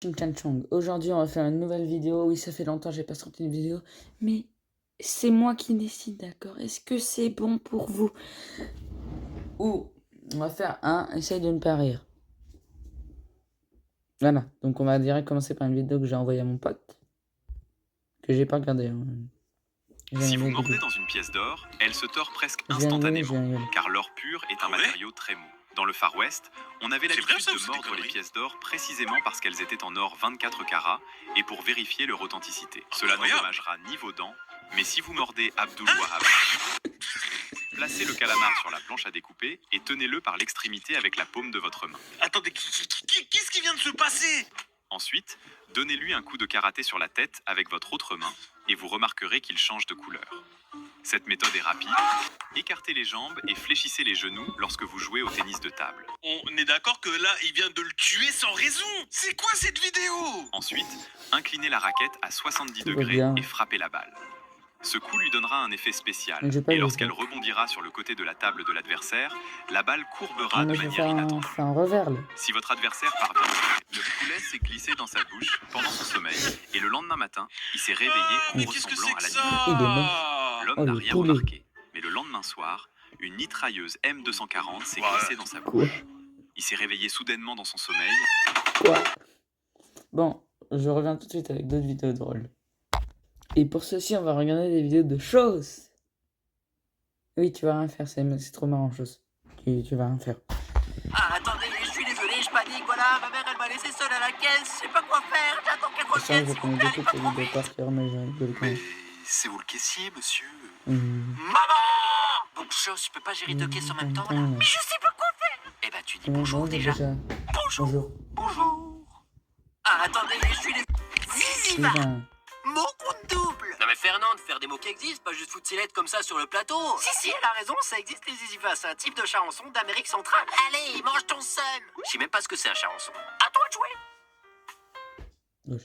Chong. Aujourd'hui, on va faire une nouvelle vidéo. Oui, ça fait longtemps que j'ai pas sorti une vidéo, mais c'est moi qui décide, d'accord? Est-ce que c'est bon pour vous? Ou on va faire un, essaye de ne pas rire. Voilà, donc on va direct commencer par une vidéo que j'ai envoyée à mon pote, que j'ai pas regardé. Si vous mordez dans une pièce d'or, elle se tord presque instantanément, car l'or pur est un matériau très mou. Dans le Far West, on avait l'habitude de mordre les pièces d'or précisément parce qu'elles étaient en or 24 carats et pour vérifier leur authenticité. Cela n'endommagera ni vos dents, mais si vous mordez Abdul Wahab, placez le calamar sur la planche à découper et tenez-le par l'extrémité avec la paume de votre main. Attendez, qu'est-ce qui vient de se passer? Ensuite, donnez-lui un coup de karaté sur la tête avec votre autre main et vous remarquerez qu'il change de couleur. Cette méthode est rapide. Écartez les jambes et fléchissez les genoux lorsque vous jouez au tennis de table. On est d'accord que là, il vient de le tuer sans raison. C'est quoi cette vidéo? Ensuite, inclinez la raquette à 70 degrés et frappez la balle. Ce coup lui donnera un effet spécial, et lorsqu'elle rebondira sur le côté de la table de l'adversaire, la balle courbera de manière inattendue. Un revers, là. Si votre adversaire parvient, le poulet s'est glissé dans sa bouche pendant son sommeil, et le lendemain matin, il s'est réveillé en ressemblant à l'animal. L'homme n'a rien remarqué, mais le lendemain soir, une mitrailleuse M240 s'est glissée dans sa bouche. Il s'est réveillé soudainement dans son sommeil. Bon, je reviens tout de suite avec d'autres vidéos drôles. Et pour ceci, on va regarder des vidéos de choses. Oui, tu vas rien faire, c'est trop marrant, chose. Tu vas rien faire. Ah, attendez, je suis désolé, je panique, voilà, ma mère, elle m'a laissé seule à la caisse, je sais pas quoi faire, j'attends qu'elle revienne, s'il vous plaît, allez pas trop vite. Mais c'est vous le caissier, monsieur? Maman! Bon, chose, je peux pas gérer deux caisses en même temps, là. Mais je sais pas quoi faire! Eh ben, tu dis bonjour, déjà. Bonjour. Bonjour. Ah, attendez, je suis désolé. Ziziva! Mot compte double. Non mais Fernande, faire des mots qui existent, pas juste foutre ses lettres comme ça sur le plateau. Si, elle a raison, ça existe les zizifas, c'est un type de charançon d'Amérique centrale. Allez, mange ton seum. Je sais même pas ce que c'est un charançon. À toi de jouer.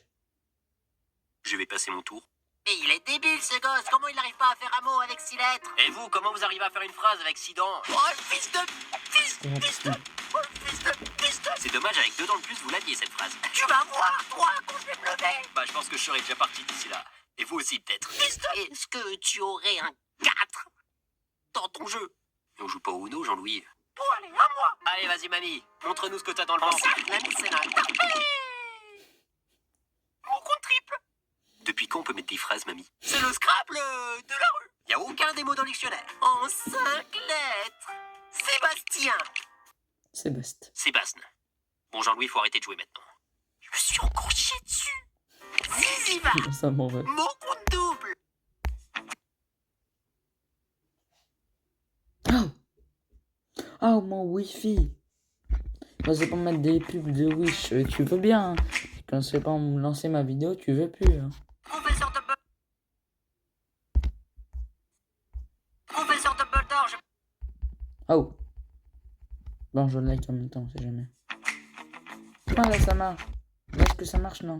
Je vais passer mon tour. Et il est débile ce gosse, comment il n'arrive pas à faire un mot avec 6 lettres? Et vous, comment vous arrivez à faire une phrase avec 6 dents? Oh, fils de... C'est dommage, avec 2 dents de plus, vous l'aviez cette phrase. Tu vas voir, toi, quand je vais pleurer. Bah, je pense que je serai déjà parti d'ici là. Et vous aussi, peut-être. Est-ce que tu aurais un 4 dans ton jeu? On joue pas au Uno, Jean-Louis. Bon, allez, à moi. Allez, vas-y, mamie, montre-nous ce que t'as dans le ventre. Mamie, c'est là. Mon compte triple. Depuis quand on peut mettre des phrases, mamie? C'est le Scrabble de la rue. Y a aucun des mots dans le dictionnaire. En 5 lettres. Sébastien. Sébastien. Bon, Jean-Louis, faut arrêter de jouer maintenant. Je me suis encore chié dessus. Ziziva. Mot compte double. Oh, mon Wi-Fi. Moi, c'est pas mettre des pubs de Wish. Tu veux bien, hein. Quand c'est pas me lancer ma vidéo, tu veux plus, hein. Professeur Dumbledore, je... Oh. Bon, je like en même temps, on sait jamais. Ah, là, ça marche. Est-ce que ça marche? Non.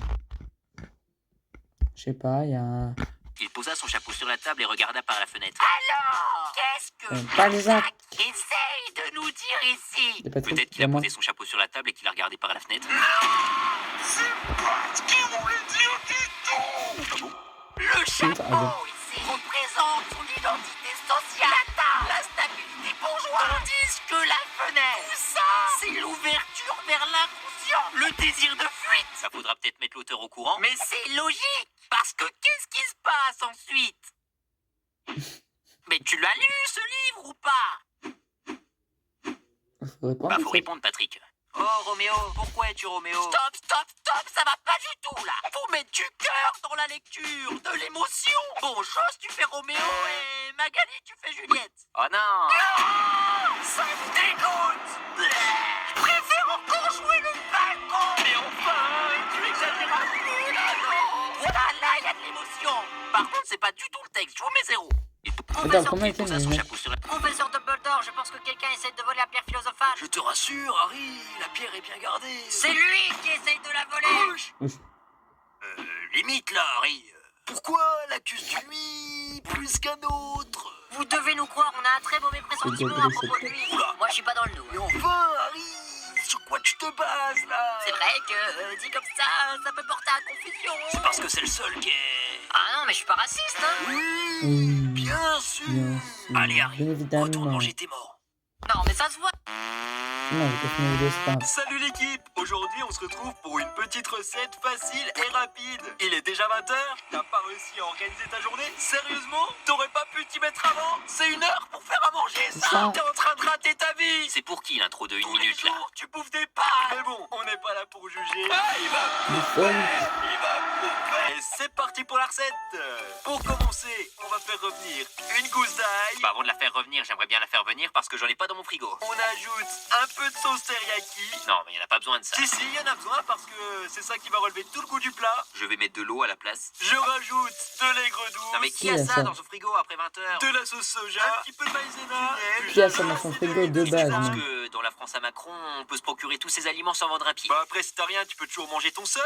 Je sais pas, il y a... Il posa son chapeau sur la table et regarda par la fenêtre. Alors, qu'est-ce que Balzac essaye de nous dire ici? Peut-être qu'il a moi. posé son chapeau sur la table et qu'il a regardé par la fenêtre. C'est pas ce qu'il voulait dire du tout! Ah bon? Le chapeau ici représente son identité sociale, la stabilité bourgeoise, tandis que la fenêtre, ça, c'est l'ouverture vers l'inconscient, le désir de fuite. Ça faudra peut-être mettre l'auteur au courant. Mais c'est logique, parce que qu'est-ce qui se passe ensuite? Mais tu l'as lu ce livre ou pas? Faut répondre, Patrick. Oh Roméo, pourquoi es-tu Roméo? Stop, ça va pas du tout là. Faut mettre du cœur dans la lecture, de l'émotion. Bon, chose, tu fais Roméo et Magali, tu fais Juliette. Oh non. Non, ça me dégoûte. Je préfère encore jouer le balcon. Mais enfin, tu exagères un peu là, non? Voilà, là, il y a de l'émotion. Par contre, c'est pas du tout le texte, je vous mets 0. Professeur Dumbledore, je pense que quelqu'un essaie de voler la pierre philosophale. Je te rassure, Harry, la pierre est bien gardée. C'est lui qui essaye de la voler. Limite là, Harry. Pourquoi l'accuses-tu lui plus qu'un autre? Vous devez nous croire, on a un très mauvais pressentiment à propos de lui. Moi, je suis pas dans le dos. Mais enfin, Harry, sur quoi tu te bases là? C'est vrai que, dit comme ça peut porter à confusion. C'est parce que c'est le seul qui est... Ah non, mais je suis pas raciste, hein. Oui, bien sûr. Bien sûr. Allez, Harry, Bien évidemment. retourne manger tes morts. Non, mais ça se voit. Non, j'ai pas fini la vidéo, c'est pas grave. Salut l'équipe! Aujourd'hui, on se retrouve pour une petite recette facile et rapide. Il est déjà 20h, t'as pas réussi à organiser ta journée? Sérieusement? T'aurais pas pu t'y mettre avant? C'est 1 heure pour faire à manger, ça! Ça. T'es en train de rater ta vie! C'est pour qui l'intro de 1 Tous les minute, là? jours, tu bouffes des pâtes! Mais bon, on n'est pas là pour juger. Ah, il va Du fun. bouffer! Et c'est parti pour la recette! Pour commencer, on va faire revenir une gousse d'ail. Bah, avant de la faire revenir, j'aimerais bien la faire venir parce que j'en ai pas dans mon frigo. On ajoute un peu de sauce teriyaki. Non, mais y'en a pas besoin de ça. Si, il y en a besoin parce que c'est ça qui va relever tout le goût du plat. Je vais mettre de l'eau à la place. Je rajoute de l'aigre douce. Non, mais qui Qui a a ça ça dans son frigo après 20h? de la sauce soja, un petit peu de maïzena. Qui a ça dans son frigo de base, Parce non? que dans la France à Macron, on peut se procurer tous ces aliments sans vendre un pied. Bah après, si t'as rien, tu peux toujours manger ton son.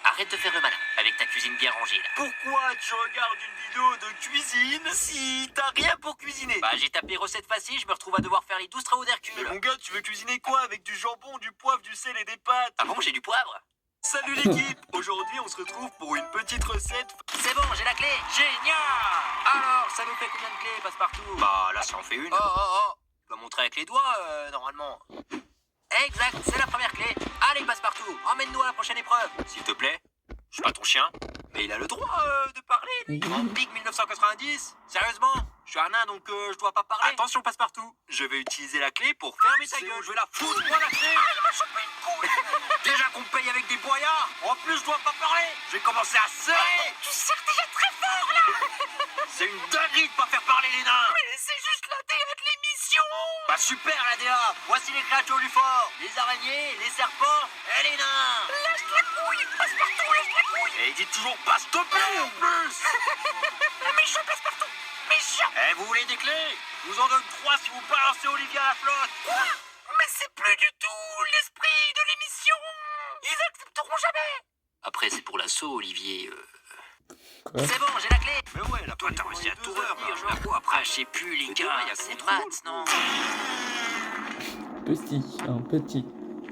Arrête de faire le malin avec ta cuisine bien rangée, là. Pourquoi tu regardes une vidéo de cuisine si t'as rien pour cuisiner? Bah, j'ai tapé recette facile, je me retrouve à devoir faire les 12 travaux Mais d'Hercule. mon gars, tu veux cuisiner quoi avec du jambon, du poivre, du sel et des pâtes? Ah bon, j'ai du poivre? Salut l'équipe! Aujourd'hui, on se retrouve pour une petite recette. C'est bon, j'ai la clé. Génial! Alors, ça nous fait combien de clés, Passepartout? Bah, là, ça en fait une. Oh! Tu dois montrer avec les doigts, normalement. Exact, c'est la première clé. Allez, Passepartout, emmène-nous à la prochaine épreuve. S'il te plaît. Je suis pas ton chien. Mais il a le droit de parler, lui. Oui. En pique 1990? Sérieusement? Je suis un nain, donc je dois pas parler. Attention, Passepartout. Je vais utiliser la clé pour fermer ta gueule. Je vais la foutre, moi, la clé. Ah, il m'a chopé une couille. Déjà qu'on me paye avec des boyards, en plus je dois pas parler. Je vais commencer à serrer. Tu serres déjà très fort, là. C'est une dinguerie de pas faire parler les nains. Mais c'est juste la DA de l'émission. Bah super la DA. Voici les créatures du fort. Les araignées, les serpents et les nains. Lâche la couille, Passepartout, lâche la couille. Et il dit toujours pas s'il te plaît en plus. Méchant, Passepartout, méchant. Eh, vous voulez des clés? Je vous en donne 3 si vous balancez Olivia à la flotte. Quoi? Mais c'est plus du tout l'esprit de l'émission. Ils accepteront jamais. Après, c'est pour l'assaut, Olivier. Quoi? C'est bon, j'ai la clé. Mais ouais, là, toi t'as réussi à tout revenir. Genre quoi après? Je sais plus, les gars, il y a ces maths, non? Petit.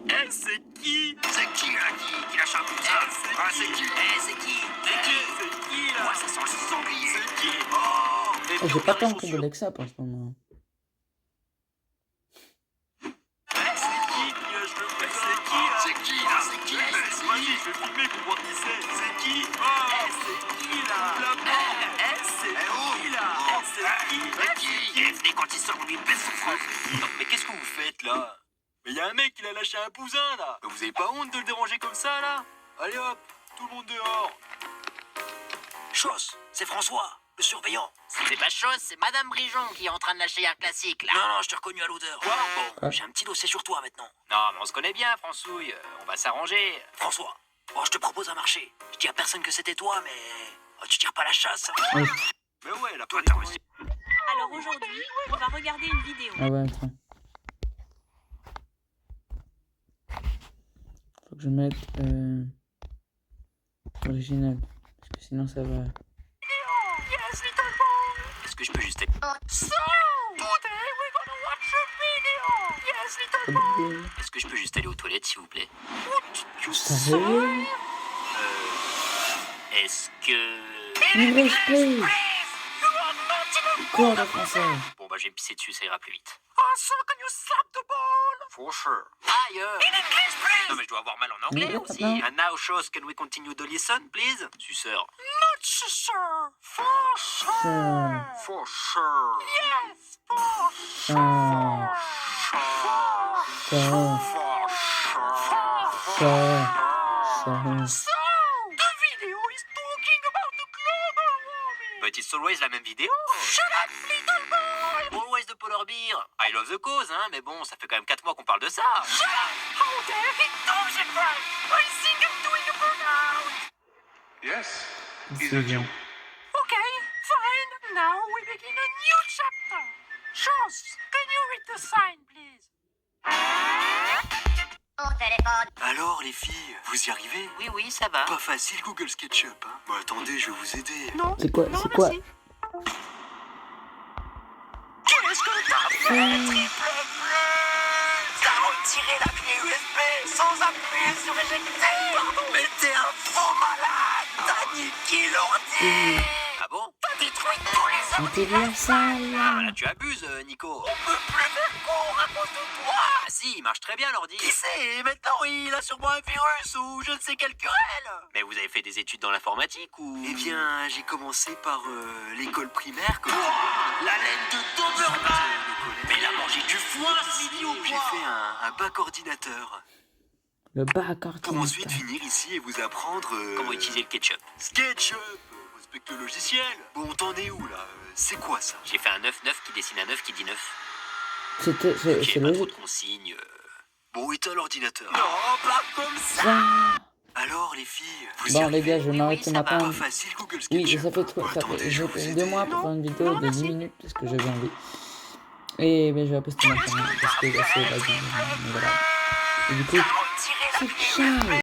Eh, c'est qui? C'est qui là qui lâche un coup de ça? Ah, c'est qui? Eh, c'est qui? C'est qui? C'est qui là? Ouais, ça sent le sanglier. C'est qui? Oh! Oh, j'ai pas tant de combo d'Exa pour ce moment. C'est qui qui a cheveux bleus? C'est qui là? C'est qui là? C'est qui? Vas-y, je vais filmer pour voir qui c'est. C'est qui? Oh! C'est qui là? C'est qui là? C'est qui? C'est qui? Et venez quand il sort, on lui baisse son front. Mais qu'est-ce que vous faites là? Mais y a un mec qui l'a lâché un bousin là. Mais vous avez pas honte de le déranger comme ça là? Allez hop, tout le monde dehors. Chose, c'est François, le surveillant. C'est pas Chose, c'est Madame Brijon qui est en train de lâcher un classique, là. Non, je t'ai reconnu à l'odeur. Quoi? Bon, j'ai un petit dossier sur toi maintenant. Non, mais on se connaît bien, Françouille. On va s'arranger. François, je te propose un marché. Je dis à personne que c'était toi, mais tu tires pas la chasse. Oui. Mais ouais, la Toi, t'as réussi. Alors aujourd'hui, on va regarder une vidéo. Ah ouais, attends. Faut que je mette original. Parce que sinon ça va. Yes, little boy. Est-ce que je peux juste... So, today we're gonna watch a video. Yes, little boy. Est-ce que je peux juste aller aux toilettes, s'il vous plaît? Sérieux? Est-ce que... English, please. Quoi, le français? Bon, bah, je vais me pisser dessus, ça ira plus vite. Oh, so can you slap the ball? For sure. Ailleurs. In English, please. Non, mais je dois avoir mal en anglais Oui, aussi. non. And now, Chose, can we continue the lesson, please? Suceur. Not sure. For sure. For sure. Yes, for sure. So, the video is talking about the global warming. But it's always la même vidéo. Shut up, little boy. Always the polar beer. I love the cause, hein, mais bon, ça fait quand même 4 mois qu'on parle de ça. Shut up. How dare he talks it right. I think I'm doing a burnout. Yes, C'est bien. Okay, fine. Now we begin a new chapter. Chose, can you read the sign, please? Alors les filles, vous y arrivez? Oui, oui, ça va. Pas facile Google SketchUp, hein? Bah attendez, je vais vous aider. Non, C'est quoi? non, C'est quoi? merci. Qu'est-ce que t'as fait, triple bleu? T'as retirer la clé USB sans appuyer sur éjecter. Pardon, mais t'es un faux malade. T'as niqué l'ordi. Ah bon? T'as détruit tous les On ordinateurs. peut dire ça, Ah, là. là, tu abuses, Nico. On peut plus faire cours à cause de toi. Ah si, il marche très bien l'ordi. Qui sait, maintenant il a sûrement un virus ou je ne sais quelle querelle. Mais vous avez fait des études dans l'informatique ou... Eh bien, j'ai commencé par l'école primaire. Comme la laine de Doberman. Mais il a mangé du foin ce midi au J'ai fait un bac ordinateur. Le bac Pour ensuite ordinateur. finir ici et vous apprendre... Comment utiliser le ketchup. SketchUp. Respecte le logiciel. Bon, t'en es où là? C'est quoi ça? J'ai fait un 9-9 qui dessine un 9 qui dit 9. C'est Ok, pas trop de logique. consignes. Bon, éteins l'ordinateur. Non, pas comme ça. Ça. Alors les filles, vous y Bon, les arrivez? gars, je vais m'arrêter ça va. maintenant. Pas facile Google Oui, SketchUp. ça fait trop. Ça Attendez, fait, je j'ai vais vous pris aider. 2 mois pour faire une vidéo de 10 minutes parce que j'avais envie. Et ben, je vais la poster maintenant parce que là, c'est la vie. Voilà. Et du coup, Retirer la c'est clé ciao.